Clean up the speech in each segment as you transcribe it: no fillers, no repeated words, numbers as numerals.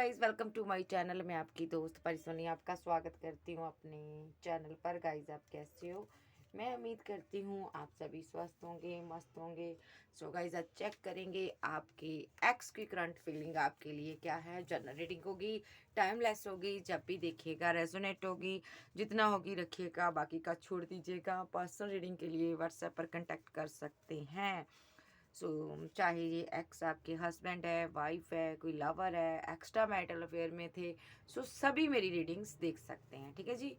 Guys, welcome to my channel. मैं आपकी दोस्त परिसोनी आपका स्वागत करती हूँ अपने चैनल पर। गाइस, आप कैसे हो? मैं उम्मीद करती हूँ आप सभी स्वस्थ होंगे, मस्त होंगे। सो गाइस, आज चेक करेंगे आपके एक्स की करंट फीलिंग आपके लिए क्या है। जनरल रीडिंग होगी, टाइमलेस होगी, जब भी देखिएगा रेजोनेट होगी, जितना होगी रखिएगा, बाकी का छोड़ दीजिएगा। पर्सनल रीडिंग के लिए व्हाट्सएप पर कॉन्टैक्ट कर सकते हैं। सो चाहे ये एक्स आपके हस्बैंड है, वाइफ है, कोई लवर है, एक्स्ट्रा मैरिटल अफेयर में थे, सो सभी मेरी रीडिंग्स देख सकते हैं। ठीक है जी।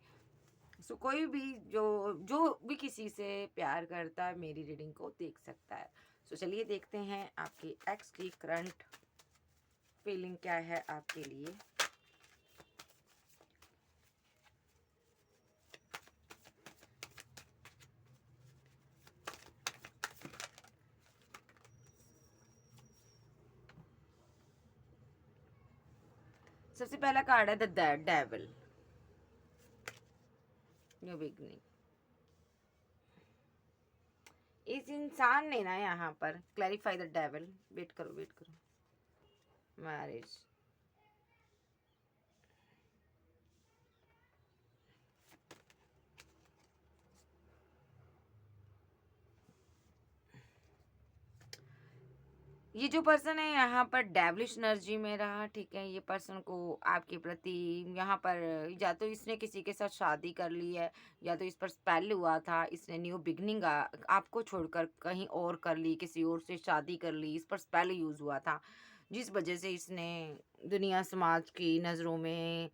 सो कोई भी जो जो भी किसी से प्यार करता है मेरी रीडिंग को देख सकता है। सो चलिए देखते हैं आपकी एक्स की करंट फीलिंग क्या है आपके लिए। सबसे पहला कार्ड है द डेविल, न्यू बिगनिंग। इस इंसान ने ना यहाँ पर क्लैरिफाई द डेविल, वेट करो वेट करो, मैरिज। ये जो पर्सन है यहाँ पर डेविलिश एनर्जी में रहा। ठीक है, ये पर्सन को आपके प्रति यहाँ पर या तो इसने किसी के साथ शादी कर ली है, या तो इस पर स्पेल हुआ था, इसने न्यू बिगनिंग आपको छोड़कर कहीं और कर ली, किसी और से शादी कर ली, इस पर स्पेल यूज हुआ था, जिस वजह से इसने दुनिया समाज की नज़रों में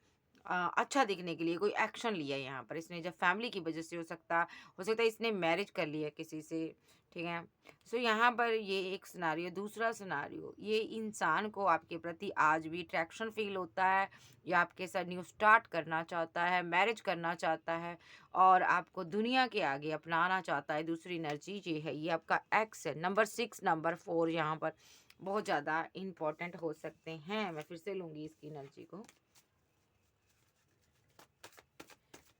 अच्छा दिखने के लिए कोई एक्शन लिया है। यहाँ पर इसने जब फैमिली की वजह से हो सकता है इसने मैरिज कर लिया किसी से। ठीक है। सो यहाँ पर ये एक सिनारियो। दूसरा सिनारियो, ये इंसान को आपके प्रति आज भी अट्रैक्शन फील होता है, या आपके साथ न्यू स्टार्ट करना चाहता है, मैरिज करना चाहता है, और आपको दुनिया के आगे अपनाना चाहता है। दूसरी एनर्जी ये है, ये आपका एक्स है। नंबर 6, नंबर 4 यहाँ पर बहुत ज़्यादा इम्पोर्टेंट हो सकते हैं। मैं फिर से लूँगी इसकी एनर्जी को।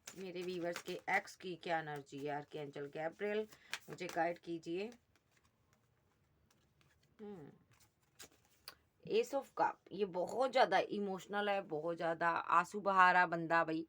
मेरे व्यूवर्स के एक्स की क्या एनर्जी है? आर्कएंजल गैब्रियल मुझे गाइड कीजिए। एस ऑफ कप, ये बहुत ज़्यादा इमोशनल है, बहुत ज़्यादा आंसू बहा रहा बंदा भाई।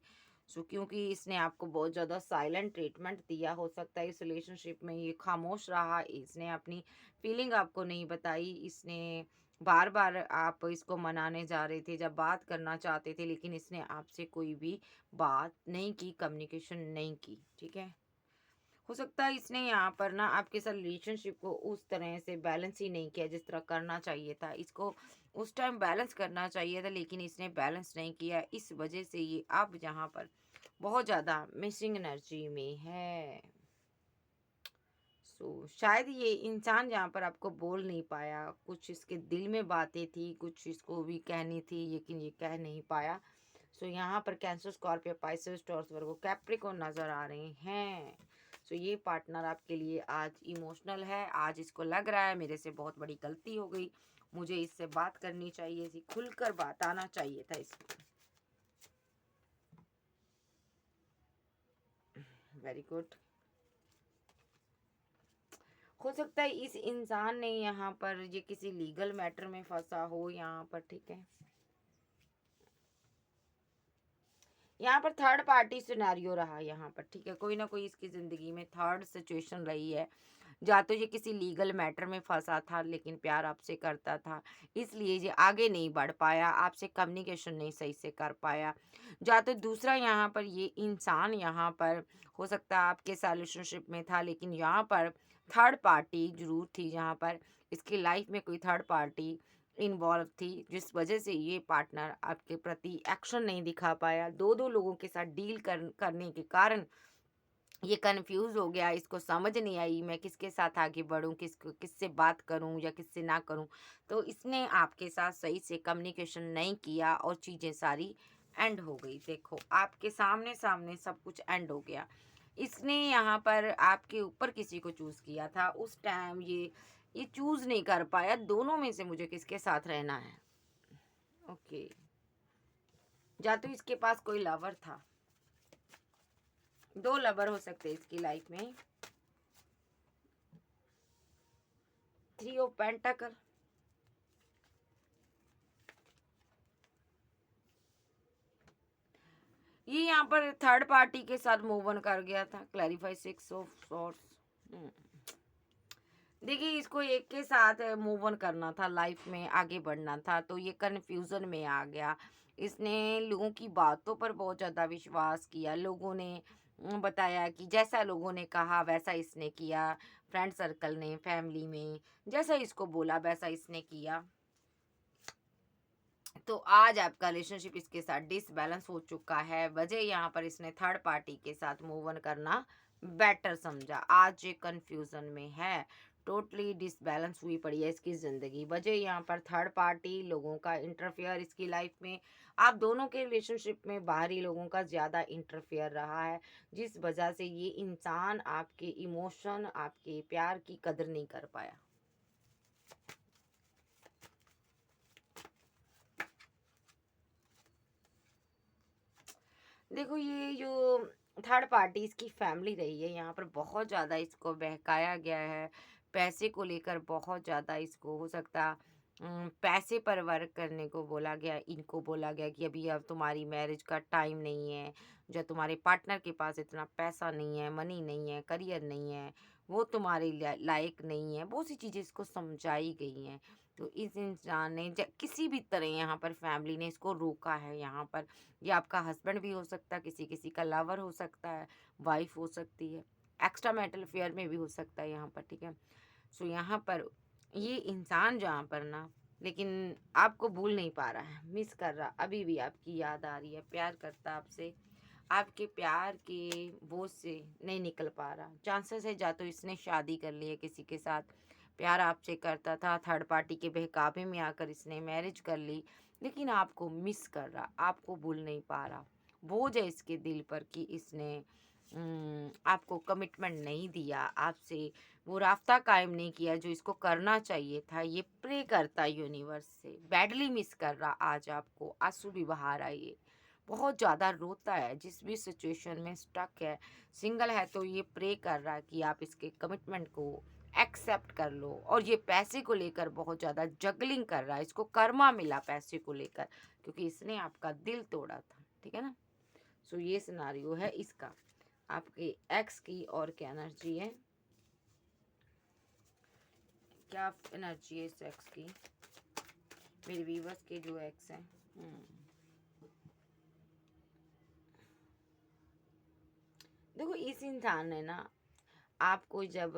सो क्योंकि इसने आपको बहुत ज़्यादा साइलेंट ट्रीटमेंट दिया, हो सकता है इस रिलेशनशिप में ये खामोश रहा, इसने अपनी फीलिंग आपको नहीं बताई, इसने बार बार आप इसको मनाने जा रहे थे, जब बात करना चाहते थे, लेकिन इसने आपसे कोई भी बात नहीं की, कम्युनिकेशन नहीं की। ठीक है। हो सकता है इसने यहाँ पर ना आपके साथ रिलेशनशिप को उस तरह से बैलेंस ही नहीं किया जिस तरह करना चाहिए था। इसको उस टाइम बैलेंस करना चाहिए था, लेकिन इसने बैलेंस नहीं किया। इस वजह से ये अब यहाँ पर बहुत ज़्यादा मिसिंग एनर्जी में है। शायद ये इंसान यहाँ पर आपको बोल नहीं पाया, कुछ इसके दिल में बातें थी, कुछ इसको भी कहनी थी, लेकिन ये कह नहीं पाया। यहाँ पर कैंसर, स्कॉर्पियो, पाइसेस, टॉरस, वर्गो, कैप्रिकॉर्न नजर आ रहे हैं। ये पार्टनर आपके लिए आज इमोशनल है। आज इसको लग रहा है मेरे से बहुत बड़ी गलती हो गई, मुझे इससे बात करनी चाहिए थी, खुलकर बात आना चाहिए था इसमें। Very good. हो सकता है इस इंसान ने यहाँ पर ये किसी लीगल मैटर में फंसा हो यहाँ पर। ठीक है। यहाँ पर थर्ड पार्टी सिनेरियो रहा यहाँ पर। ठीक है, कोई ना कोई इसकी ज़िंदगी में थर्ड सिचुएशन रही है। या तो ये किसी लीगल मैटर में फंसा था, लेकिन प्यार आपसे करता था, इसलिए ये आगे नहीं बढ़ पाया, आपसे कम्युनिकेशन नहीं सही से कर पाया। या तो दूसरा यहाँ पर ये इंसान यहाँ पर हो सकता है आपके साथ रिलेशनशिप में था, लेकिन यहाँ पर थर्ड पार्टी जरूर थी। यहाँ पर इसकी लाइफ में कोई थर्ड पार्टी इन्वॉल्व थी, जिस वजह से ये पार्टनर आपके प्रति एक्शन नहीं दिखा पाया। दो दो लोगों के साथ डील करने के कारण ये कंफ्यूज हो गया, इसको समझ नहीं आई मैं किसके साथ आगे बढ़ूं, किससे बात करूं या किससे ना करूं। तो इसने आपके साथ सही से कम्युनिकेशन नहीं किया और चीज़ें सारी एंड हो गई। देखो, आपके सामने सामने सब कुछ एंड हो गया। इसने यहाँ पर आपके ऊपर किसी को चूज किया था, उस टाइम ये चूज नहीं कर पाया दोनों में से मुझे किसके साथ रहना है। ओके। या तो इसके पास कोई लवर था, दो लवर हो सकते हैं इसकी लाइफ में। 3 ऑफ पेंटाकल, ये यहाँ पर थर्ड पार्टी के साथ मूव ऑन कर गया था। Clarify 6 of swords. देखिए, इसको एक के साथ मूव ऑन करना था, लाइफ में आगे बढ़ना था, तो ये कन्फ्यूज़न में आ गया। इसने लोगों की बातों पर बहुत ज़्यादा विश्वास किया। लोगों ने बताया कि जैसा लोगों ने कहा वैसा इसने किया। फ्रेंड सर्कल ने, फैमिली में जैसा इसको बोला वैसा इसने किया। तो आज आपका रिलेशनशिप इसके साथ डिसबैलेंस हो चुका है। वजह यहाँ पर इसने थर्ड पार्टी के साथ मूव ऑन करना बेटर समझा। आज ये कंफ्यूजन में है, टोटली डिसबैलेंस हुई पड़ी है इसकी ज़िंदगी। वजह यहाँ पर थर्ड पार्टी लोगों का इंटरफेयर इसकी लाइफ में। आप दोनों के रिलेशनशिप में बाहरी लोगों का ज़्यादा इंटरफेयर रहा है, जिस वजह से ये इंसान आपके इमोशन, आपके प्यार की कदर नहीं कर पाया। देखो, ये जो थर्ड पार्टी इसकी फैमिली रही है, यहाँ पर बहुत ज़्यादा इसको बहकाया गया है। पैसे को लेकर बहुत ज़्यादा इसको हो सकता पैसे पर वर्क करने को बोला गया। इनको बोला गया कि अभी अब तुम्हारी मैरिज का टाइम नहीं है, जो तुम्हारे पार्टनर के पास इतना पैसा नहीं है, मनी नहीं है, करियर नहीं है, वो तुम्हारे लायक नहीं है। बहुत सी चीज़ें इसको समझाई गई हैं। तो इस इंसान ने किसी भी तरह यहाँ पर फैमिली ने इसको रोका है। यहाँ पर ये आपका हस्बैंड भी हो सकता है, किसी किसी का लवर हो सकता है, वाइफ हो सकती है, एक्स्ट्रा मैरिटल अफेयर में भी हो सकता है यहाँ पर, ठीक है। सो यहाँ पर ये इंसान जहाँ पर ना, लेकिन आपको भूल नहीं पा रहा है, मिस कर रहा, अभी भी आपकी याद आ रही है, प्यार करता आपसे, आपके प्यार के बोझ से नहीं निकल पा रहा। चांसेस है, या तो इसने शादी कर ली है किसी के साथ, प्यार आपसे करता था, थर्ड पार्टी के बहकावे में आकर इसने मैरिज कर ली, लेकिन आपको मिस कर रहा, आपको भूल नहीं पा रहा। बोझ है इसके दिल पर कि इसने आपको कमिटमेंट नहीं दिया, आपसे वो रास्ता कायम नहीं किया जो इसको करना चाहिए था। ये प्रे करता यूनिवर्स से, बैडली मिस कर रहा आज आपको, आंसू भी बहा रहा है ये, बहुत ज़्यादा रोता है जिस भी सिचुएशन में स्टक है। सिंगल है तो ये प्रे कर रहा है कि आप इसके कमिटमेंट को एक्सेप्ट कर लो। और ये पैसे को लेकर बहुत ज़्यादा जगलिंग कर रहा है, इसको कर्मा मिला पैसे को लेकर, क्योंकि इसने आपका दिल तोड़ा था, ठीक है ना। सो ये सिनारियो है इसका, आपके एक्स की। और क्या एनर्जी है, क्या एनर्जी है इस एक्स की, मेरे व्यूवर्स के जो एक्स हैं। देखो, इस इंसान ने ना आपको जब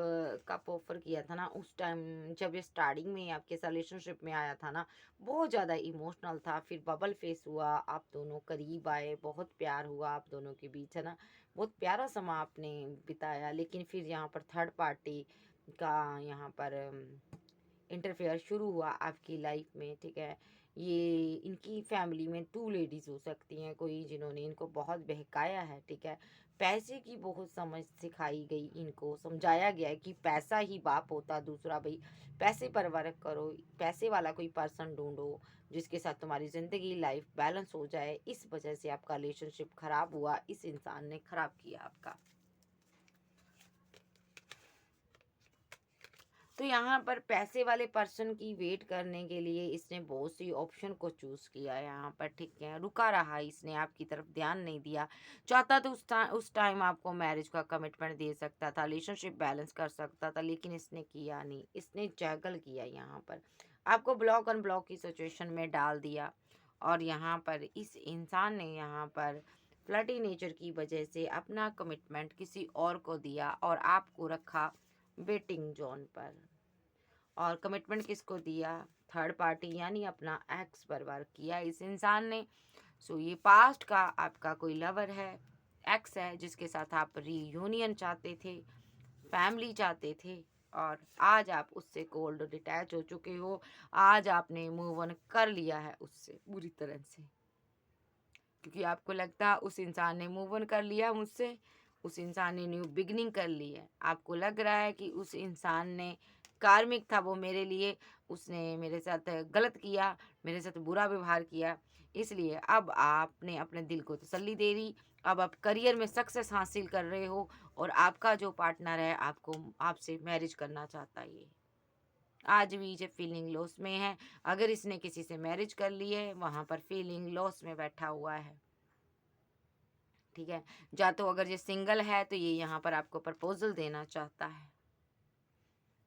कप ऑफर किया था ना, उस टाइम जब ये स्टार्टिंग में आपके रिलेशनशिप में आया था ना, बहुत ज़्यादा इमोशनल था। फिर बबल फेस हुआ, आप दोनों करीब आए, बहुत प्यार हुआ आप दोनों के बीच, है ना, बहुत प्यारा समा आपने बिताया। लेकिन फिर यहाँ पर थर्ड पार्टी का यहाँ पर इंटरफेयर शुरू हुआ आपकी लाइफ में, ठीक है। ये इनकी फैमिली में टू लेडीज़ हो सकती हैं, कोई जिन्होंने इनको बहुत बहकाया है, ठीक है। पैसे की बहुत समझ सिखाई गई, इनको समझाया गया है कि पैसा ही बाप होता, दूसरा भाई पैसे पर वर्क करो, पैसे वाला कोई पर्सन ढूंढो जिसके साथ तुम्हारी ज़िंदगी लाइफ बैलेंस हो जाए। इस वजह से आपका रिलेशनशिप ख़राब हुआ, इस इंसान ने ख़राब किया आपका। तो यहाँ पर पैसे वाले पर्सन की वेट करने के लिए इसने बहुत सी ऑप्शन को चूज़ किया यहाँ पर, ठीक है। रुका रहा, इसने आपकी तरफ ध्यान नहीं दिया। चाहता तो उस टाइम आपको मैरिज का कमिटमेंट दे सकता था, रिलेशनशिप बैलेंस कर सकता था, लेकिन इसने किया नहीं। इसने जैगल किया यहाँ पर, आपको ब्लॉक अनब्लॉक की सिचुएशन में डाल दिया। और यहाँ पर इस इंसान ने यहाँ पर फ्लर्टी नेचर की वजह से अपना कमिटमेंट किसी और को दिया और आपको रखा वेटिंग जोन पर। और कमिटमेंट किसको दिया, थर्ड पार्टी यानी अपना एक्स पर वर्क किया इस इंसान ने। सो ये पास्ट का आपका कोई लवर है, एक्स है, जिसके साथ आप रीयूनियन चाहते थे, फैमिली चाहते थे, और आज आप उससे कोल्ड डिटैच हो चुके हो। आज आपने मूव ऑन कर लिया है उससे पूरी तरह से, क्योंकि आपको लगता है उस इंसान ने मूव ऑन कर लिया मुझसे, उस इंसान ने न्यू बिगनिंग कर ली है। आपको लग रहा है कि उस इंसान ने कार्मिक था वो मेरे लिए, उसने मेरे साथ गलत किया, मेरे साथ बुरा व्यवहार किया, इसलिए अब आपने अपने दिल को तसल्ली दे दी। अब आप करियर में सक्सेस हासिल कर रहे हो, और आपका जो पार्टनर है आपको आपसे मैरिज करना चाहता है। ये आज भी जब फीलिंग लॉस में है, अगर इसने किसी से मैरिज कर ली है, वहाँ पर फीलिंग लॉस में बैठा हुआ है। ठीक है। या तो अगर ये सिंगल है तो ये यहाँ पर आपको प्रपोज़ल देना चाहता है,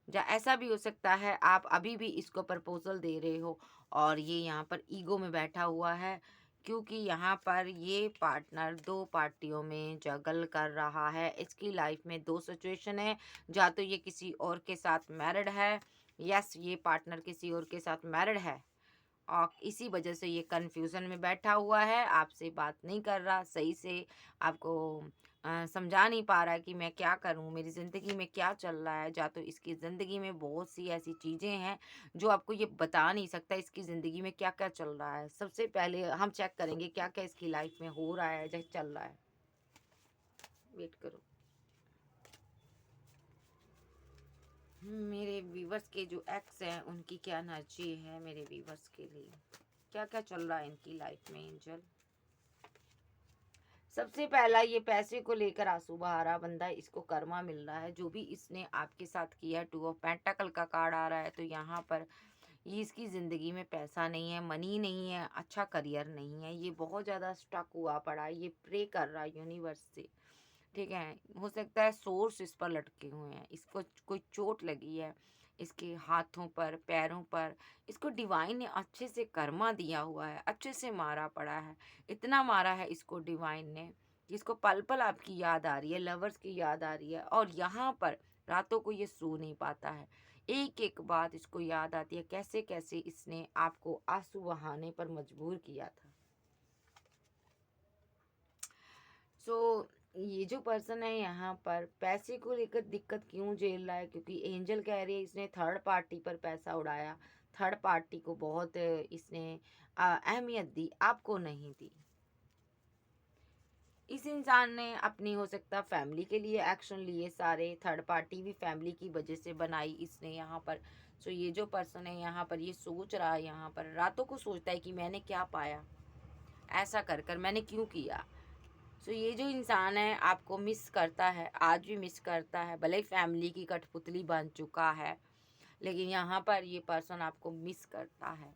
या ऐसा भी हो सकता है आप अभी भी इसको प्रपोज़ल दे रहे हो और ये यहाँ पर ईगो में बैठा हुआ है, क्योंकि यहाँ पर ये पार्टनर 2 पार्टियों में जगल कर रहा है। इसकी लाइफ़ में 2 सिचुएशन है, या तो ये किसी और के साथ मैरिड है, यस ये पार्टनर किसी और के साथ मैरिड है और इसी वजह से ये कन्फ्यूज़न में बैठा हुआ है, आपसे बात नहीं कर रहा, सही से आपको समझा नहीं पा रहा है कि मैं क्या करूँ, मेरी ज़िंदगी में क्या चल रहा है। या तो इसकी ज़िंदगी में बहुत सी ऐसी चीज़ें हैं जो आपको ये बता नहीं सकता इसकी ज़िंदगी में क्या-क्या चल रहा है। सबसे पहले हम चेक करेंगे क्या-क्या इसकी लाइफ़ में हो रहा है, या चल रहा है। वेट करो। मेरे व्यूवर्स के जो एक्स हैं उनकी क्या एनर्जी है मेरे व्यूवर्स के लिए, क्या-क्या चल रहा है इनकी लाइफ़ में एंजल। सबसे पहला ये पैसे को लेकर आंसू बहा रहा बंदा, इसको कर्मा मिल रहा है जो भी इसने आपके साथ किया। 2 ऑफ पेंटाकल का कार्ड आ रहा है, तो यहाँ पर ये इसकी ज़िंदगी में पैसा नहीं है, मनी नहीं है, अच्छा करियर नहीं है, ये बहुत ज़्यादा स्टक हुआ पड़ा है, ये प्रे कर रहा है यूनिवर्स से, ठीक है। हो सकता है सोर्स इस पर लटके हुए हैं, इसको कोई चोट लगी है, इसके हाथों पर, पैरों पर, इसको डिवाइन ने अच्छे से कर्मा दिया हुआ है, अच्छे से मारा पड़ा है। इतना मारा है इसको डिवाइन ने कि इसको पल-पल आपकी याद आ रही है, लवर्स की याद आ रही है और यहाँ पर रातों को ये सो नहीं पाता है। एक-एक बात इसको याद आती है, कैसे-कैसे इसने आपको आँसू बहाने पर मजबूर किया था। सो ये जो पर्सन है यहाँ पर पैसे को लेकर दिक्कत क्यों झेल रहा है, क्योंकि एंजल कह रही है इसने थर्ड पार्टी पर पैसा उड़ाया, थर्ड पार्टी को बहुत इसने अहमियत दी, आपको नहीं दी। इस इंसान ने अपनी हो सकता फैमिली के लिए एक्शन लिए सारे, थर्ड पार्टी भी फैमिली की वजह से बनाई इसने यहाँ पर। सो ये जो पर्सन है यहाँ पर ये सोच रहा है, यहाँ पर रातों को सोचता है कि मैंने क्या पाया, ऐसा कर कर मैंने क्यों किया। सो ये जो इंसान है आपको मिस करता है, आज भी मिस करता है, भले ही फैमिली की कठपुतली बन चुका है, लेकिन यहाँ पर ये पर्सन आपको मिस करता है।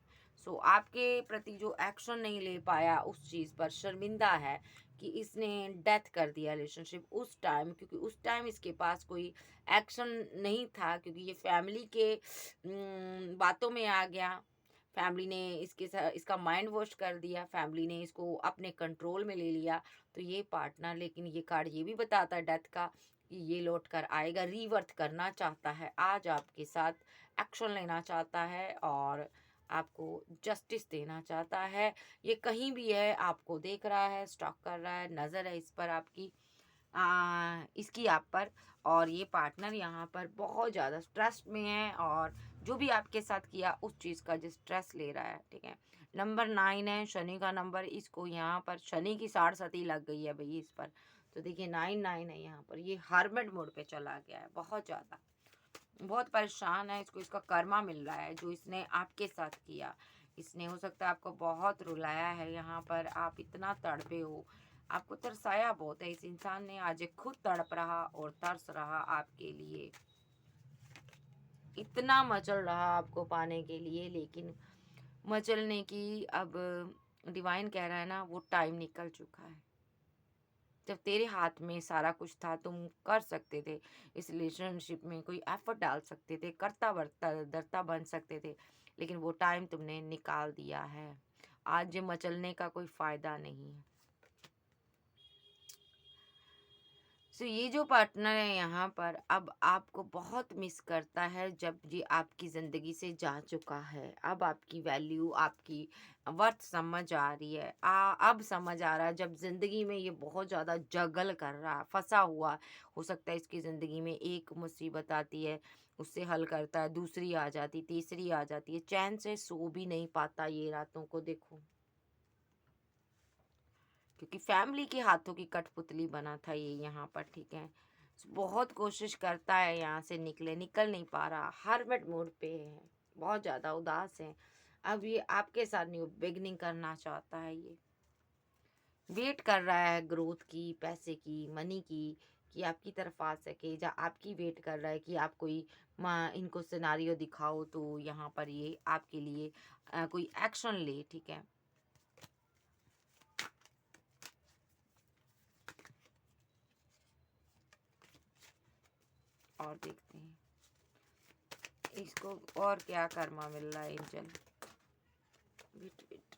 सो आपके प्रति जो एक्शन नहीं ले पाया उस चीज़ पर शर्मिंदा है कि इसने डेथ कर दिया रिलेशनशिप उस टाइम, क्योंकि उस टाइम इसके पास कोई एक्शन नहीं था, क्योंकि ये फैमिली के बातों में आ गया। फैमिली ने इसके साथ इसका माइंड वॉश कर दिया, फैमिली ने इसको अपने कंट्रोल में ले लिया। तो ये पार्टनर, लेकिन ये कार्ड ये भी बताता है डेथ का कि ये लौट कर आएगा, रीवर्थ करना चाहता है, आज आपके साथ एक्शन लेना चाहता है और आपको जस्टिस देना चाहता है। ये कहीं भी है, आपको देख रहा है, स्टॉक कर रहा है, नज़र है इस पर आपकी, इसकी आप पर। और ये पार्टनर यहाँ पर बहुत ज़्यादा स्ट्रेस में है और जो भी आपके साथ किया उस चीज़ का जो स्ट्रेस ले रहा है, ठीक है। नंबर 9 है, शनि का नंबर, इसको यहाँ पर शनि की साढ़ सती लग गई है भई इस पर। तो देखिए 9 है यहाँ पर, ये हर्मिट मोड पे चला गया है, बहुत ज़्यादा, बहुत परेशान है, इसको इसका कर्मा मिल रहा है जो इसने आपके साथ किया। इसने हो सकता है आपको बहुत रुलाया है, यहाँ पर आप इतना तड़पे हो, आपको तरसाया बहुत है इस इंसान ने, आज ये खुद तड़प रहा और तरस रहा आपके लिए, इतना मचल रहा आपको पाने के लिए, लेकिन मचलने की अब डिवाइन कह रहा है ना, वो टाइम निकल चुका है। जब तेरे हाथ में सारा कुछ था, तुम कर सकते थे, इस रिलेशनशिप में कोई एफर्ट डाल सकते थे, करता वर्ता धरता बन सकते थे, लेकिन वो टाइम तुमने निकाल दिया है। आज ये मचलने का कोई फायदा नहीं है। सो ये जो पार्टनर है यहाँ पर अब आपको बहुत मिस करता है, जब ये आपकी ज़िंदगी से जा चुका है। अब आपकी वैल्यू, आपकी वर्थ समझ आ रही है। अब समझ आ रहा है, जब ज़िंदगी में ये बहुत ज़्यादा जगल कर रहा है, फंसा हुआ। हो सकता है इसकी ज़िंदगी में एक मुसीबत आती है, उससे हल करता है, दूसरी आ जाती, तीसरी आ जाती है, चैन से सो भी नहीं पाता ये रातों को, देखो, क्योंकि फैमिली के हाथों की कठपुतली बना था ये यहाँ पर, ठीक है। बहुत कोशिश करता है यहाँ से निकल नहीं पा रहा, हर्मिट मोड पे है, बहुत ज़्यादा उदास है। अब ये आपके साथ न्यू बिगनिंग करना चाहता है, ये वेट कर रहा है ग्रोथ की, पैसे की, मनी की, कि आपकी तरफ आ सके, या आपकी वेट कर रहा है कि आप कोई इनको सिनारियो दिखाओ तो यहाँ पर ये आपके लिए कोई एक्शन ले, ठीक है। और देखते हैं इसको और क्या कर्मा मिल रहा है एंजल। Wait wait.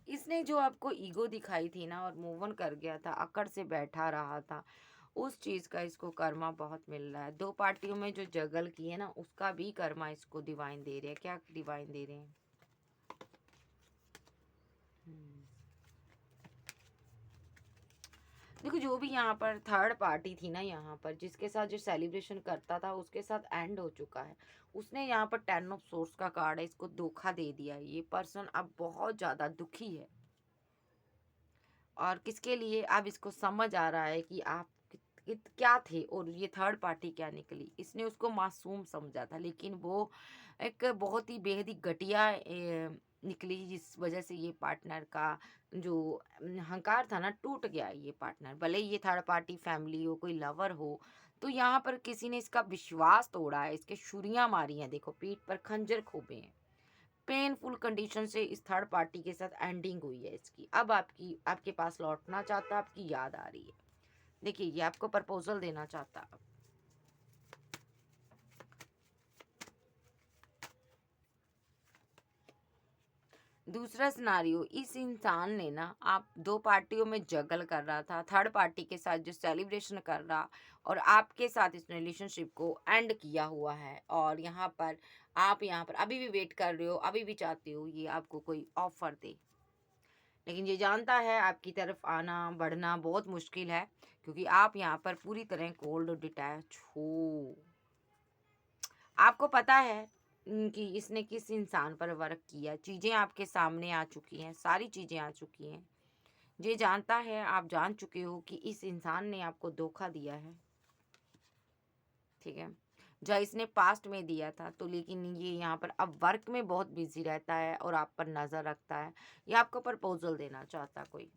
इसने जो आपको ईगो दिखाई थी ना और मूव ऑन कर गया था, अकड़ से बैठा रहा था, उस चीज का इसको कर्मा बहुत मिल रहा है। दो पार्टियों में जो जगल की है ना, उसका भी कर्मा इसको डिवाइन दे रहे हैं। क्या डिवाइन दे रहे हैं? देखो, जो भी यहाँ पर थर्ड पार्टी थी ना, यहाँ पर जिसके साथ जो सेलिब्रेशन करता था उसके साथ एंड हो चुका है। उसने यहाँ पर 10 ऑफ सोर्स का कार्ड है, इसको धोखा दे दिया है। ये पर्सन अब बहुत ज्यादा दुखी है और किसके लिए अब इसको समझ आ रहा है कि आप क्या थे और ये थर्ड पार्टी क्या निकली। इसने उसको मासूम समझा था, लेकिन वो एक बहुत ही बेहद ही घटिया निकली, जिस वजह से ये पार्टनर का जो हंकार था ना, टूट गया। ये पार्टनर भले ही ये थर्ड पार्टी फैमिली हो, कोई लवर हो, तो यहाँ पर किसी ने इसका विश्वास तोड़ा है, इसके छुरियां मारी हैं, देखो पीठ पर खंजर खोबे हैं। पेनफुल कंडीशन से इस थर्ड पार्टी के साथ एंडिंग हुई है इसकी। अब आपके पास लौटना चाहता, आपकी याद आ रही है। देखिए, ये आपको प्रपोजल देना चाहता। दूसरा सिनारियो, इस इंसान ने ना, आप दो पार्टियों में जगल कर रहा था, थर्ड पार्टी के साथ जो सेलिब्रेशन कर रहा, और आपके साथ इस रिलेशनशिप को एंड किया हुआ है। और यहाँ पर आप यहाँ पर अभी भी वेट कर रहे हो, अभी भी चाहते हो ये आपको कोई ऑफर दे, लेकिन ये जानता है आपकी तरफ आना बढ़ना बहुत मुश्किल है, क्योंकि आप यहाँ पर पूरी तरह कोल्ड और डिटैच हो। आपको पता है कि इसने किस इंसान पर वर्क किया। चीजें आपके सामने आ चुकी हैं, सारी चीजें आ चुकी हैं। ये जानता है, आप जान चुके हो कि इस इंसान ने आपको धोखा दिया है, ठीक है, जो इसने पास्ट में दिया था। तो लेकिन ये यहाँ पर अब वर्क में बहुत बिजी रहता है और आप पर नजर रखता है। ये आपको प्रपोजल देना चाहता कोई।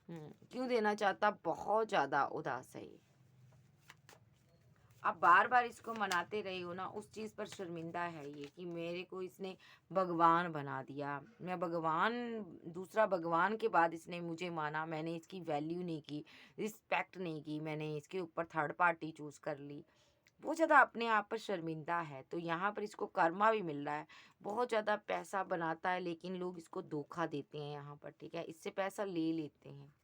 क्यों देना चाहता? बहुत ज्यादा उदास है ये। आप बार बार इसको मनाते रहे हो ना, उस चीज पर शर्मिंदा है ये कि मेरे को इसने भगवान बना दिया। मैं भगवान, दूसरा भगवान के बाद इसने मुझे माना, मैंने इसकी वैल्यू नहीं की, रिस्पेक्ट नहीं की, मैंने इसके ऊपर थर्ड पार्टी चूज कर ली। बहुत ज़्यादा अपने आप पर शर्मिंदा है। तो यहाँ पर इसको कर्मा भी मिल रहा है। बहुत ज़्यादा पैसा बनाता है, लेकिन लोग इसको धोखा देते हैं यहाँ पर, ठीक है, इससे पैसा ले लेते हैं।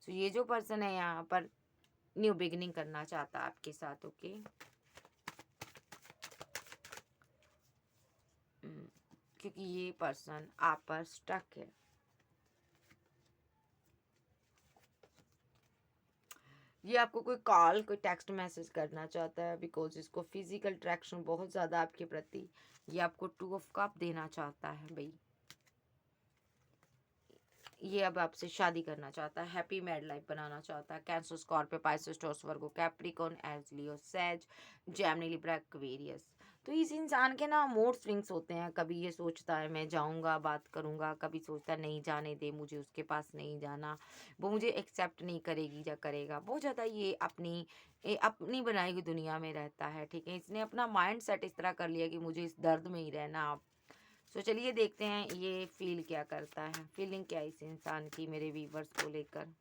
तो ये जो पर्सन है यहाँ पर न्यू बिगिनिंग करना चाहता है आपके साथ, ओके। क्योंकि ये पर्सन आप पर स्टक है। ये आपको कोई कॉल, कोई टेक्स्ट मैसेज करना चाहता है, बिकॉज इसको फिजिकल अट्रैक्शन बहुत ज़्यादा आपके प्रति। ये आपको 2 ऑफ कप देना चाहता है भाई। ये अब आपसे शादी करना चाहता है, हैप्पी मैरिड लाइफ बनाना चाहता है। कैंसर, स्कॉर्पियो, पाइसेस, टॉरस, वर्गो, कैप्रिकॉर्न, एज, लियो, सैज, जेमिनी, लिब्रा, एक्वेरियस। तो इस इंसान के ना मूड स्विंग्स होते हैं। कभी ये सोचता है मैं जाऊंगा, बात करूंगा, कभी सोचता है नहीं जाने दे, मुझे उसके पास नहीं जाना, वो मुझे एक्सेप्ट नहीं करेगी या करेगा। बहुत ज़्यादा ये अपनी बनाई हुई दुनिया में रहता है, ठीक है। इसने अपना माइंड सेट इस तरह कर लिया कि मुझे इस दर्द में ही रहना। तो चलिए देखते हैं ये फील क्या करता है, फीलिंग क्या है इस इंसान की मेरे व्यूवर्स को लेकर।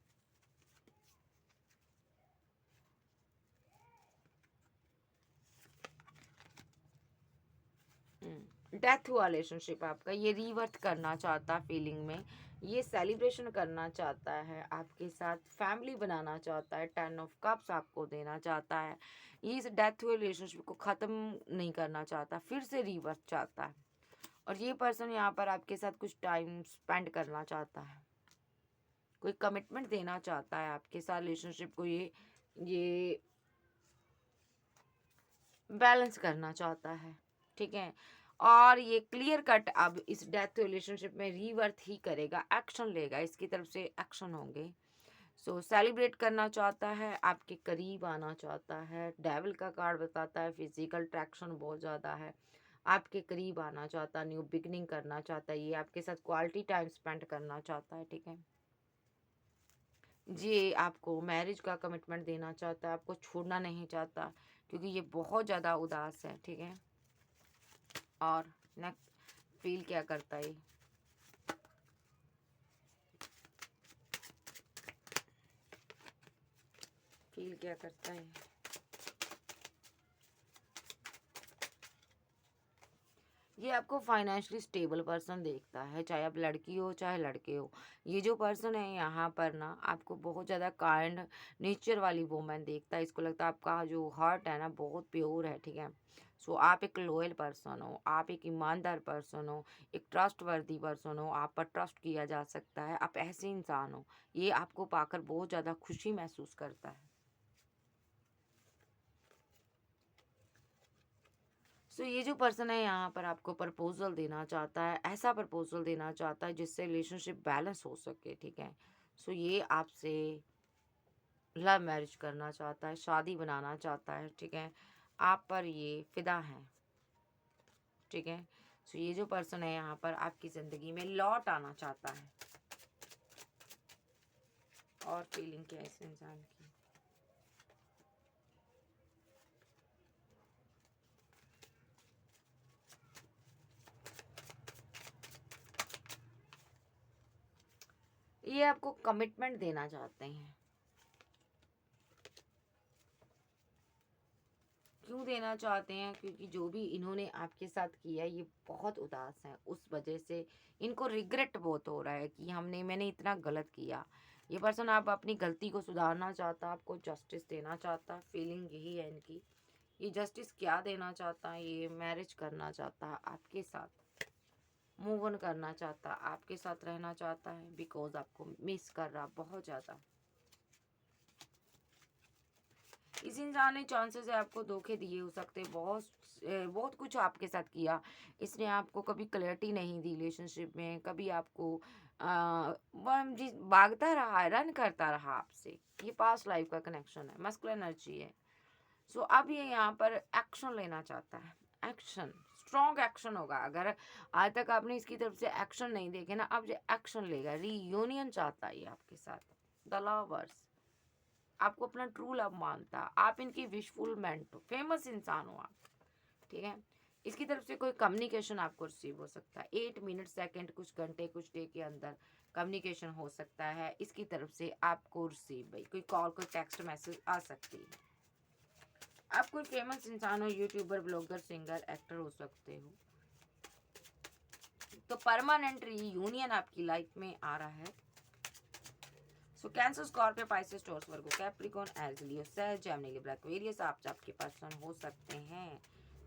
डेथ हुआ रिलेशनशिप आपका, ये रिवर्थ करना चाहता फीलिंग में, ये सेलिब्रेशन करना चाहता है आपके साथ, फैमिली बनाना चाहता है, 10 ऑफ कप्स आपको देना चाहता है। ये इस डेथ हुए रिलेशनशिप को ख़त्म नहीं करना चाहता, फिर से रिवर्थ चाहता है। और ये पर्सन यहाँ पर आपके साथ कुछ टाइम स्पेंड करना चाहता है, कोई कमिटमेंट देना चाहता है आपके साथ रिलेशनशिप को। ये बैलेंस करना चाहता है, ठीक है। और ये क्लियर कट अब इस डेथ रिलेशनशिप में रीवर्थ ही करेगा, एक्शन लेगा, इसकी तरफ से एक्शन होंगे। सो सेलिब्रेट करना चाहता है, आपके करीब आना चाहता है। डेविल का कार्ड बताता है फिजिकल अट्रैक्शन बहुत ज़्यादा है, आपके करीब आना चाहता है, न्यू बिगनिंग करना चाहता है, ये आपके साथ क्वालिटी टाइम स्पेंड करना चाहता है, ठीक है। जी, आपको मैरिज का कमिटमेंट देना चाहता है, आपको छोड़ना नहीं चाहता, क्योंकि ये बहुत ज़्यादा उदास है, ठीक है। और नेक्स्ट फील क्या करता है? क्या करता है। ये आपको फाइनेंशियली स्टेबल पर्सन देखता है, चाहे आप लड़की हो चाहे लड़के हो। ये जो पर्सन है यहाँ पर ना आपको बहुत ज़्यादा काइंड नेचर वाली वुमन देखता है। इसको लगता है आपका जो हार्ट है ना बहुत प्योर है, ठीक है। सो आप एक लॉयल पर्सन हो, आप एक ईमानदार पर्सन हो, एक ट्रस्टवर्दी पर्सन हो, आप पर ट्रस्ट किया जा सकता है, आप ऐसे इंसान हो। ये आपको पाकर बहुत ज़्यादा खुशी महसूस करता है। सो ये जो पर्सन है यहाँ पर आपको प्रपोजल देना चाहता है, ऐसा प्रपोजल देना चाहता है जिससे रिलेशनशिप बैलेंस हो सके, ठीक है। सो ये आपसे लव मैरिज करना चाहता है, शादी बनाना चाहता है, ठीक है। आप पर ये फिदा है, ठीक है। सो ये जो पर्सन है यहाँ पर आपकी ज़िंदगी में लौट आना चाहता है। और फीलिंग क्या है इस इंसान की। ये आपको कमिटमेंट देना चाहते हैं। क्यों देना चाहते हैं? क्योंकि जो भी इन्होंने आपके साथ किया ये बहुत उदास हैं, उस वजह से इनको रिग्रेट बहुत हो रहा है कि मैंने इतना गलत किया। ये पर्सन आप अपनी गलती को सुधारना चाहता, आपको जस्टिस देना चाहता, फीलिंग यही है इनकी। ये जस्टिस क्या देना चाहता है? ये मैरिज करना चाहता है आपके साथ, मूव ऑन करना चाहता, आपके साथ रहना चाहता है, बिकॉज आपको मिस कर रहा बहुत ज़्यादा। इस इंसान ने चांसेस है आपको धोखे दिए हो सकते, बहुत कुछ आपके साथ किया। इसने आपको कभी क्लैरिटी नहीं दी रिलेशनशिप में, कभी आपको भागता रहा है, रन करता रहा आपसे। ये पास्ट लाइफ का कनेक्शन है, मस्कुलिन एनर्जी है। सो अब ये यहाँ पर एक्शन लेना चाहता है। एक्शन, स्ट्रॉन्ग एक्शन होगा। अगर आज तक आपने इसकी तरफ से एक्शन नहीं देखे ना, अब ये एक्शन लेगा। रीयूनियन चाहता है ये आपके साथ। द लवर्स आपको अपना ट्रू लव मानता, आप इनकी विशफुलमेंट हो, फेमस इंसान हो आप, ठीक है। इसकी तरफ से कोई कम्युनिकेशन आपको रिसीव हो सकता है 8 मिनट सेकंड, कुछ घंटे कुछ डे के अंदर कम्युनिकेशन हो सकता है इसकी तरफ से आपको रिसीव। भाई कोई कॉल, कोई टेक्स्ट मैसेज आ सकती है। आप कोई फेमस इंसान हो, यूट्यूबर, ब्लॉगर, सिंगर, एक्टर हो सकते हो। तो परमानेंट रीयूनियन आपकी लाइफ में आ रहा है। सो कैंसर, स्कॉर्पियो, पाइसेस, टॉरस, वर्गो, कैप्रिकॉर्न, एरीज, लियो, सैज, जेमिनी, लिब्रा, एक्वेरियस आप आपके पर्सन हो सकते हैं।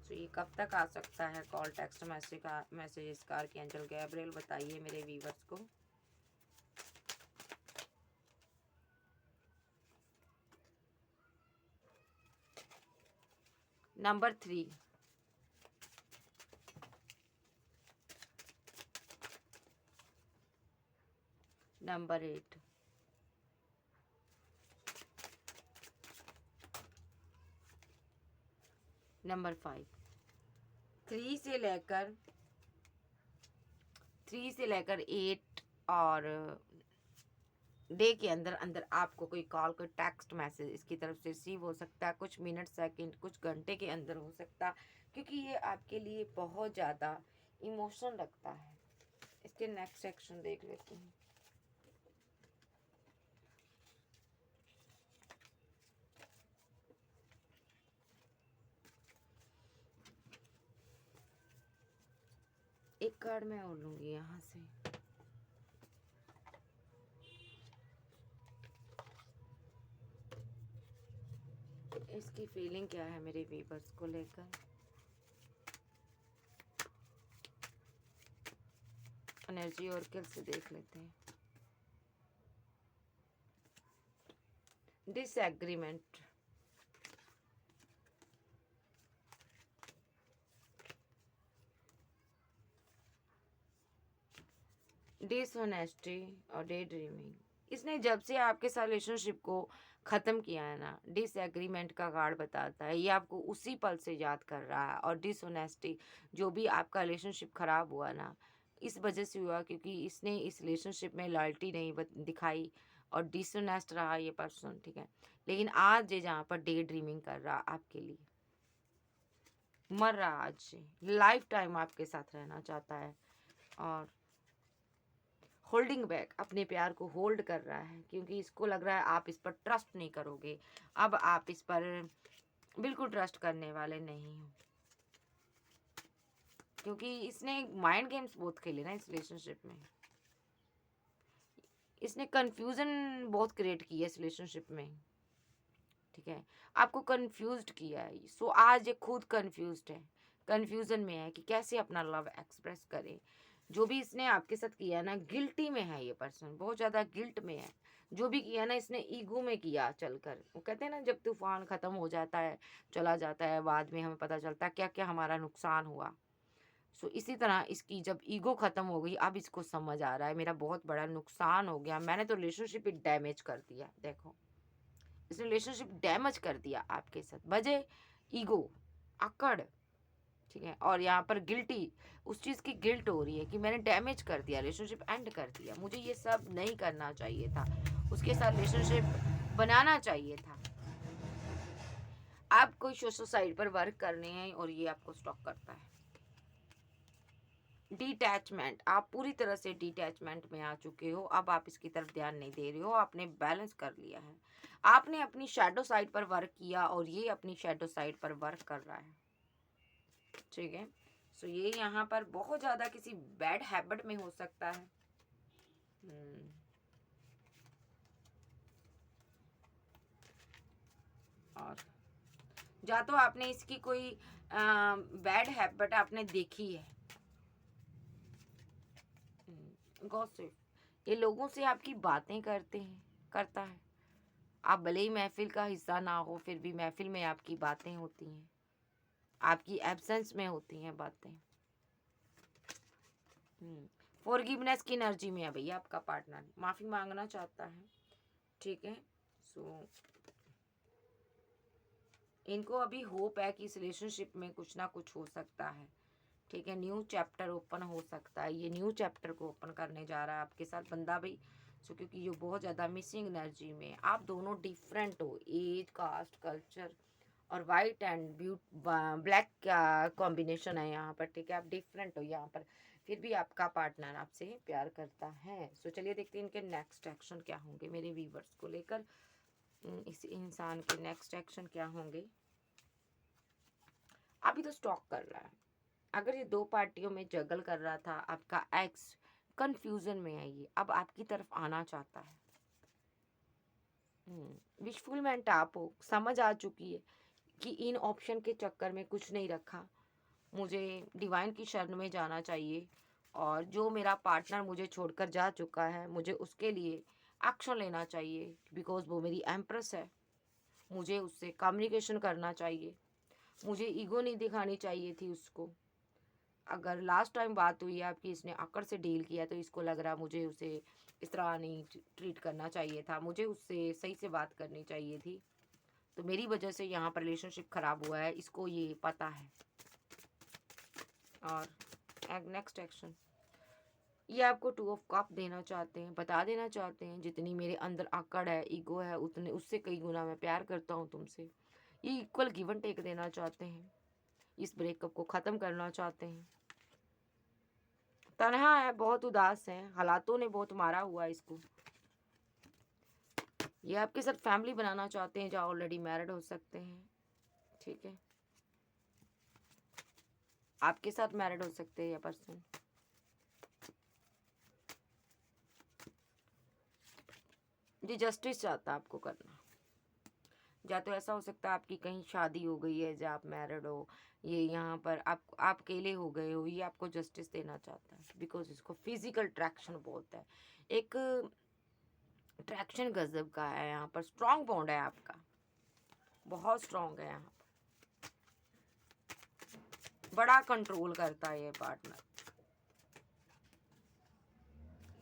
सो ये कब तक आ सकता है? Call, text message, archangel Gabriel बताइए मेरे व्यूअर्स को। Number 3, number 8, number 5। 3 से लेकर 8 और डे के अंदर अंदर आपको कोई कॉल, कोई टेक्स्ट मैसेज इसकी तरफ से रिसीव हो सकता है। कुछ मिनट, सेकंड, कुछ घंटे के अंदर हो सकता, क्योंकि ये आपके लिए बहुत ज़्यादा इमोशन रखता है। इसके नेक्स्ट सेक्शन देख लेते हैं। एक कार्ड मैं और लूंगी यहाँ से। इसकी फीलिंग क्या है मेरे व्यूअर्स को लेकर। एनर्जी और से देख लेते हैं। डिसएग्रीमेंट, डिसऑनेस्टी और डे ड्रीमिंग। इसने जब से आपके साथ रिलेशनशिप को ख़त्म किया है ना, डिसएग्रीमेंट का कार्ड बताता है ये आपको उसी पल से याद कर रहा है। और डिसऑनेस्टी, जो भी आपका रिलेशनशिप ख़राब हुआ ना, इस वजह से हुआ क्योंकि इसने इस रिलेशनशिप में लॉयल्टी नहीं दिखाई और डिसऑनेस्ट रहा ये पर्सन, ठीक है। लेकिन आज ये जहाँ पर डे ड्रीमिंग कर रहा आपके लिए, मर रहा आज से, लाइफ टाइम आपके साथ रहना चाहता है। और होल्डिंग बैक, अपने प्यार को होल्ड कर रहा है, क्योंकि इसको लग रहा है आप इस पर ट्रस्ट नहीं करोगे। अब आप इस पर बिल्कुल ट्रस्ट करने वाले नहीं हो, क्योंकि इसने माइंड गेम्स बहुत खेले ना इस रिलेशनशिप में। इसने कंफ्यूजन बहुत क्रिएट की है इस रिलेशनशिप में, ठीक है, आपको कंफ्यूज्ड किया है। सो आज ये खुद कंफ्यूज्ड है, कंफ्यूजन में है कि कैसे अपना लव एक्सप्रेस करे। जो भी इसने आपके साथ किया ना, गिल्टी में है ये पर्सन, बहुत ज़्यादा गिल्ट में है। जो भी किया ना इसने ईगो में किया चलकर। वो कहते हैं ना, जब तूफान ख़त्म हो जाता है, चला जाता है, बाद में हमें पता चलता है क्या क्या हमारा नुकसान हुआ। सो इसी तरह इसकी जब ईगो ख़त्म हो गई, अब इसको समझ आ रहा है मेरा बहुत बड़ा नुकसान हो गया, मैंने तो रिलेशनशिप ही डैमेज कर दिया। देखो, इस रिलेशनशिप डैमेज कर दिया आपके साथ, वजह ईगो, अकड़, ठीक है। और यहाँ पर गिल्टी, उस चीज़ की गिल्ट हो रही है कि मैंने डैमेज कर दिया, रिलेशनशिप एंड कर दिया, मुझे ये सब नहीं करना चाहिए था, उसके साथ रिलेशनशिप बनाना चाहिए था। आप कोई सोशल साइट पर वर्क करने हैं और ये आपको स्टॉक करता है। डिटैचमेंट, आप पूरी तरह से डिटैचमेंट में आ चुके हो। अब आप इसकी तरफ ध्यान नहीं दे रहे हो, आपने बैलेंस कर लिया है। आपने अपनी शैडो साइड पर वर्क किया और ये अपनी शैडो साइड पर वर्क कर रहा है, ठीक है। सो ये यहाँ पर बहुत ज़्यादा किसी बैड हैबिट में हो सकता है। और या तो आपने इसकी कोई बैड हैबिट आपने देखी है। गॉसिप, ये लोगों से आपकी बातें करता है। आप भले ही महफिल का हिस्सा ना हो, फिर भी महफिल में आपकी बातें होती हैं, आपकी एब्सेंस में होती हैं बातें। फॉरगिवनेस की एनर्जी में है भैया आपका पार्टनर, माफ़ी मांगना चाहता है, ठीक है। सो इनको अभी होप है कि इस रिलेशनशिप में कुछ ना कुछ हो सकता है, ठीक है। न्यू चैप्टर ओपन हो सकता है, ये न्यू चैप्टर को ओपन करने जा रहा है आपके साथ बंदा भाई। सो क्योंकि ये बहुत ज़्यादा मिसिंग एनर्जी में, आप दोनों डिफरेंट हो, एज, कास्ट, कल्चर और वाइट एंड ब्लैक का कॉम्बिनेशन है यहाँ पर, ठीक है। आप डिफरेंट हो यहाँ पर, फिर भी आपका पार्टनर आपसे प्यार करता है। सो चलिए देखते हैं इनके नेक्स्ट एक्शन क्या होंगे मेरे व्यूवर्स को लेकर। इस इंसान के नेक्स्ट एक्शन क्या होंगे। अभी तो स्टॉक कर रहा है, अगर ये दो पार्टियों में जगल कर रहा था, आपका एक्स कंफ्यूजन में है, ये अब आपकी तरफ आना चाहता है। विशफुलमेंट आप हो, समझ आ चुकी है कि इन ऑप्शन के चक्कर में कुछ नहीं रखा, मुझे डिवाइन की शरण में जाना चाहिए, और जो मेरा पार्टनर मुझे छोड़कर जा चुका है, मुझे उसके लिए एक्शन लेना चाहिए, बिकॉज वो मेरी एम्प्रेस है, मुझे उससे कम्युनिकेशन करना चाहिए, मुझे ईगो नहीं दिखानी चाहिए थी उसको। अगर लास्ट टाइम बात हुई है आपकी, इसने आकर से डील किया, तो इसको लग रहा मुझे उसे इस तरह नहीं ट्रीट करना चाहिए था, मुझे उससे सही से बात करनी चाहिए थी, तो मेरी वजह से यहाँ पर रिलेशनशिप ख़राब हुआ है, इसको ये पता है। और नेक्स्ट एक्शन, ये आपको 2 ऑफ कप देना चाहते हैं, बता देना चाहते हैं जितनी मेरे अंदर आकड़ है, ईगो है, उतने उससे कई गुना मैं प्यार करता हूँ तुमसे। ये इक्वल गिव एंड टेक देना चाहते हैं, इस ब्रेकअप को ख़त्म करना चाहते हैं। तन्हा है, बहुत उदास है, हालातों ने बहुत मारा हुआ है इसको। ये आपके साथ फैमिली बनाना चाहते हैं, जहाँ ऑलरेडी मैरिड हो सकते हैं, ठीक है। आपके साथ मैरिड हो सकते हैं ये पर्सन। जी जस्टिस चाहता है आपको करना, या तो ऐसा हो सकता है आपकी कहीं शादी हो गई है जहाँ आप मैरिड हो, ये यहाँ पर आप अकेले हो गए हो, ये आपको जस्टिस देना चाहता है, बिकॉज इसको फिजिकल अट्रैक्शन बहुत है, एक अट्रैक्शन गजब का है, यहाँ पर स्ट्रॉन्ग बॉन्ड है आपका, बहुत स्ट्रॉन्ग है, यहाँ पर बड़ा कंट्रोल करता है ये पार्टनर,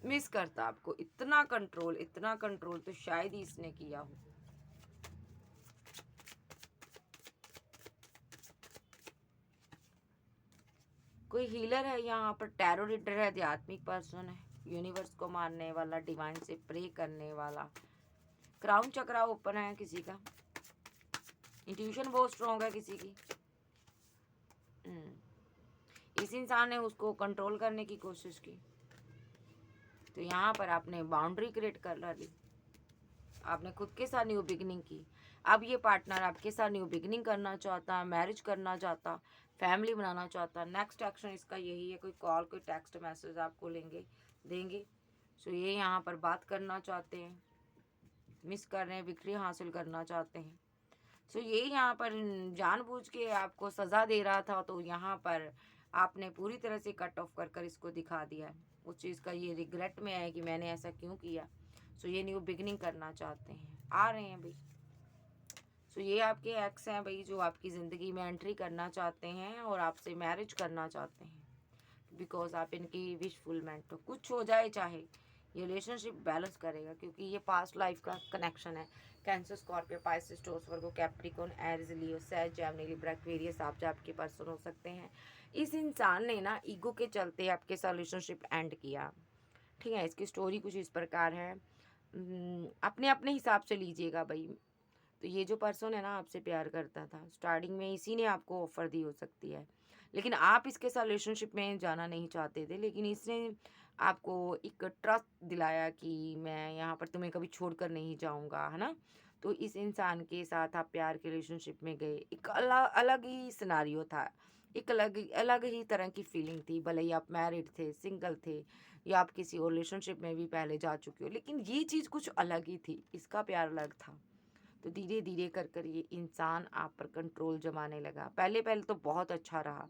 मिस करता आपको, इतना कंट्रोल तो शायद ही इसने किया हो। कोई हीलर है यहाँ पर, टैरो रीडर है, आध्यात्मिक पर्सन है, यूनिवर्स को मानने वाला, डिवाइन से प्रे करने वाला, क्राउन चक्रा ओपन है किसी का, इंट्यूशन बहुत स्ट्रॉन्ग है किसी की। इस इंसान ने उसको कंट्रोल करने की कोशिश की, तो यहाँ पर आपने बाउंड्री क्रिएट कर ली, आपने खुद के साथ न्यू बिगिनिंग की। अब ये पार्टनर आपके साथ न्यू बिगिनिंग करना चाहता, मैरिज करना चाहता, फैमिली बनाना चाहता। नेक्स्ट एक्शन इसका यही है, कोई कॉल कोई टेक्स्ट मैसेज आपको देंगे। सो ये यहाँ पर बात करना चाहते हैं, मिस कर रहे हैं, विक्ट्री हासिल करना चाहते हैं। सो ये यहाँ पर जानबूझ के आपको सज़ा दे रहा था, तो यहाँ पर आपने पूरी तरह से कट ऑफ कर इसको दिखा दिया है। उस चीज़ का ये रिग्रेट में है कि मैंने ऐसा क्यों किया। सो ये न्यू बिगिनिंग करना चाहते हैं, आ रहे हैं भाई। सो ये आपके एक्स हैं भाई, जो आपकी ज़िंदगी में एंट्री करना चाहते हैं और आपसे मैरिज करना चाहते हैं, बिकॉज आप इनकी विशफुलमेंट हो। कुछ हो जाए चाहे, ये रिलेशनशिप बैलेंस करेगा, क्योंकि ये पास्ट लाइफ का कनेक्शन है। कैंसर, स्कॉर्पियो, पाइसेस, टॉरस, वर्गो, कैप्रिकॉर्न, एरीज, लियो, सैज, जेमिनी, लिब्रा, एक्वेरियस आप जो आपके पर्सन हो सकते हैं। इस इंसान ने ना ईगो के चलते आपके साथ रिलेशनशिप एंड किया, ठीक है। इसकी स्टोरी कुछ इस प्रकार है, अपने अपने हिसाब से लीजिएगा भाई। तो ये जो पर्सन है ना आपसे प्यार करता था, स्टार्टिंग में इसी ने आपको ऑफ़र दी हो सकती है, लेकिन आप इसके साथ रिलेशनशिप में जाना नहीं चाहते थे, लेकिन इसने आपको एक ट्रस्ट दिलाया कि मैं यहाँ पर तुम्हें कभी छोड़कर नहीं जाऊँगा, है ना? तो इस इंसान के साथ आप प्यार के रिलेशनशिप में गए। एक अलग ही सिनेरियो था, एक अलग ही तरह की फीलिंग थी, भले ही आप मैरिड थे, सिंगल थे, या आप किसी और रिलेशनशिप में भी पहले जा चुके हो, लेकिन ये चीज़ कुछ अलग ही थी, इसका प्यार अलग था। तो धीरे धीरे कर ये इंसान आप पर कंट्रोल जमाने लगा। पहले पहले तो बहुत अच्छा रहा,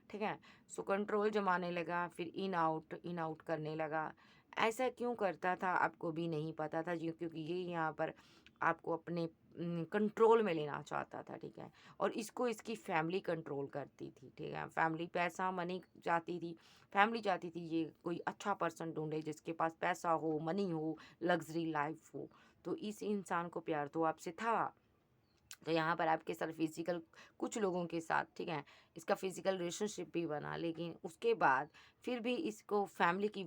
ठीक है। सो कंट्रोल जमाने लगा, फिर इन आउट करने लगा। ऐसा क्यों करता था आपको भी नहीं पता था जी, क्योंकि ये यहाँ पर आपको अपने कंट्रोल में लेना चाहता था, ठीक है। और इसको इसकी फैमिली कंट्रोल करती थी, ठीक है। फैमिली पैसा मनी चाहती थी, फैमिली चाहती थी ये कोई अच्छा पर्सन ढूंढे जिसके पास पैसा हो, मनी हो, लग्जरी लाइफ हो। तो इस इंसान को प्यार तो आपसे था, तो यहाँ पर आपके साथ फिजिकल कुछ लोगों के साथ, ठीक है, इसका फिजिकल रिलेशनशिप भी बना, लेकिन उसके बाद फिर भी इसको फैमिली की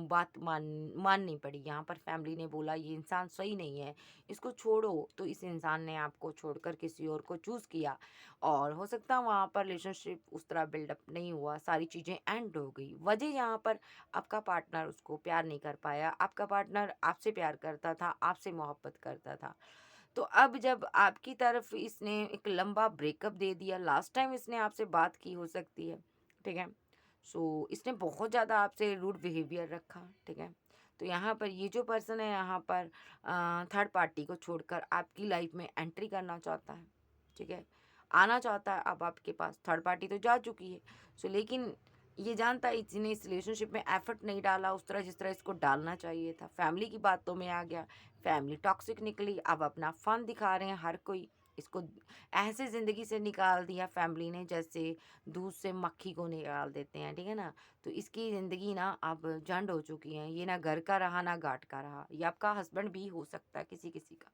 बात माननी पड़ी। यहाँ पर फैमिली ने बोला ये इंसान सही नहीं है, इसको छोड़ो। तो इस इंसान ने आपको छोड़कर किसी और को चूज़ किया, और हो सकता है वहाँ पर रिलेशनशिप उस तरह बिल्डअप नहीं हुआ, सारी चीज़ें एंड हो गई। वजह यहाँ पर आपका पार्टनर उसको प्यार नहीं कर पाया। आपका पार्टनर आपसे प्यार करता था, आपसे मोहब्बत करता था। तो अब जब आपकी तरफ इसने एक लंबा ब्रेकअप दे दिया, लास्ट टाइम इसने आपसे बात की हो सकती है, ठीक है। सो इसने बहुत ज़्यादा आपसे रूड बिहेवियर रखा, ठीक है। तो यहाँ पर ये जो पर्सन है यहाँ पर थर्ड पार्टी को छोड़कर आपकी लाइफ में एंट्री करना चाहता है, ठीक है, आना चाहता है। अब आपके पास थर्ड पार्टी तो जा चुकी है, सो लेकिन ये जानता है इसने इस रिलेशनशिप में एफर्ट नहीं डाला उस तरह जिस तरह इसको डालना चाहिए था। फैमिली की बातों में आ गया, फैमिली टॉक्सिक निकली। अब अपना फन दिखा रहे हैं हर कोई, इसको ऐसे ज़िंदगी से निकाल दिया फैमिली ने जैसे दूध से मक्खी को निकाल देते हैं, ठीक है ना। तो इसकी ज़िंदगी ना अब झंड हो चुकी है, ये ना घर का रहा ना घाट का रहा। ये आपका हस्बैंड भी हो सकता है किसी किसी का,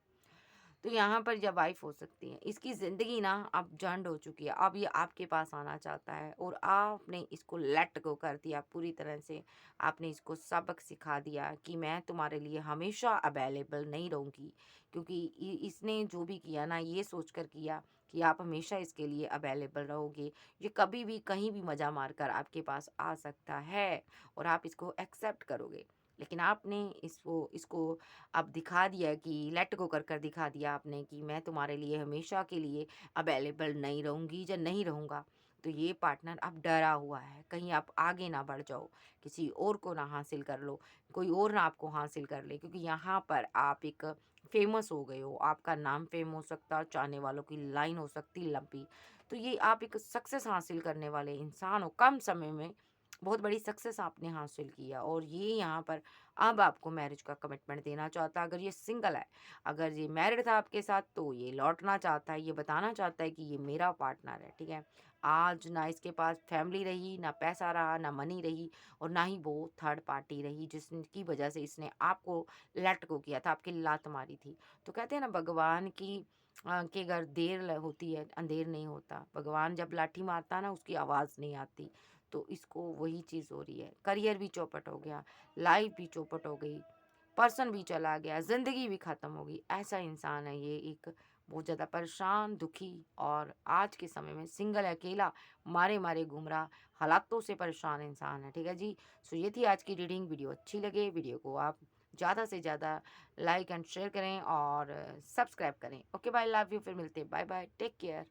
तो यहाँ पर जब वाइफ हो सकती है। इसकी ज़िंदगी ना अब झंड हो चुकी है, अब ये आपके पास आना चाहता है, और आपने इसको लेट गो कर दिया पूरी तरह से। आपने इसको सबक सिखा दिया कि मैं तुम्हारे लिए हमेशा अवेलेबल नहीं रहूँगी, क्योंकि इसने जो भी किया ना ये सोच कर किया कि आप हमेशा इसके लिए अवेलेबल रहोगे। ये कभी भी कहीं भी मज़ा मार कर आपके पास आ सकता है, और आप इसको एक्सेप्ट करोगे। लेकिन आपने इसको इसको अब दिखा दिया कि लेट गो कर दिखा दिया आपने कि मैं तुम्हारे लिए हमेशा के लिए अवेलेबल नहीं रहूँगी या नहीं रहूँगा। तो ये पार्टनर अब डरा हुआ है, कहीं आप आगे ना बढ़ जाओ, किसी और को ना हासिल कर लो, कोई और ना आपको हासिल कर ले, क्योंकि यहाँ पर आप एक फेमस हो गए हो, आपका नाम फेम हो सकता, चाहने वालों की लाइन हो सकती लंबी। तो ये आप एक सक्सेस हासिल करने वाले इंसान हो, कम समय में बहुत बड़ी सक्सेस आपने हासिल किया, और ये यहाँ पर अब आपको मैरिज का कमिटमेंट देना चाहता है। अगर ये सिंगल है, अगर ये मैरिड था आपके साथ, तो ये लौटना चाहता है, ये बताना चाहता है कि ये मेरा पार्टनर है, ठीक है। आज ना इसके पास फैमिली रही, ना पैसा रहा, ना मनी रही, और ना ही वो थर्ड पार्टी रही जिसकी वजह से इसने आपको लेट गो किया था, आपकी लात मारी थी। तो कहते हैं ना भगवान की के घर देर होती है अंधेर नहीं होता। भगवान जब लाठी मारता है ना उसकी आवाज़ नहीं आती। तो इसको वही चीज़ हो रही है, करियर भी चौपट हो गया, लाइफ भी चौपट हो गई, पर्सन भी चला गया, ज़िंदगी भी ख़त्म हो गई। ऐसा इंसान है ये, एक बहुत ज़्यादा परेशान, दुखी और आज के समय में सिंगल अकेला मारे-मारे घूम रहा, हालातों से परेशान इंसान है, ठीक है जी? सो ये थी आज की रीडिंग, वीडियो अच्छी लगे, वीडियो को आप ज़्यादा से ज़्यादा लाइक एंड शेयर करें और सब्सक्राइब करें। ओके बाय, लव यू, फिर मिलते हैं, बाय-बाय, टेक केयर।